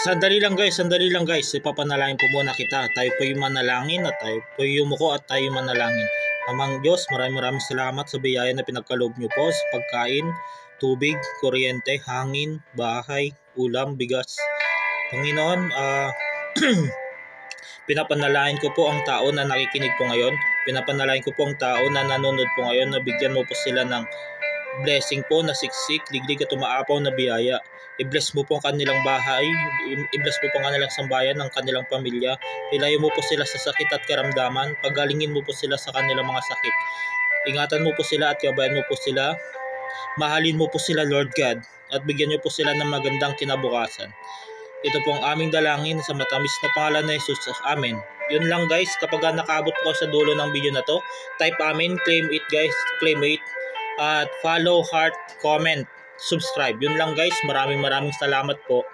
Sandali lang guys. Ipapanalangin po muna kita. Tayo po yung manalangin at tayo po yung yumuko at tayo yung manalangin. Amang Diyos, maraming salamat sa biyaya na pinagkaloob niyo po sa pagkain, tubig, kuryente, hangin, bahay, ulam, bigas. Panginoon, pinapanalangin ko po ang tao na nakikinig po ngayon. Pinapanalangin ko po ang tao na nanonood po ngayon na bigyan mo po sila ng blessing po na siksik, liglig at umaapaw na biyaya. I-bless mo po ang kanilang bahay, i-bless mo po ang kanilang sambayan, ang kanilang pamilya. Ilayo mo po sila sa sakit at karamdaman, pagalingin mo po sila sa kanilang mga sakit. Ingatan mo po sila at gabayan mo po sila. Mahalin mo po sila, Lord God, at bigyan niyo po sila ng magandang kinabukasan. Ito po ang aming dalangin sa matamis na pangalan ni Jesus. Amen. Yun lang guys, kapag nakaabot po sa dulo ng video na to, type amen, claim it guys, claim it. At follow, heart, comment, subscribe. Yun lang guys, maraming salamat po.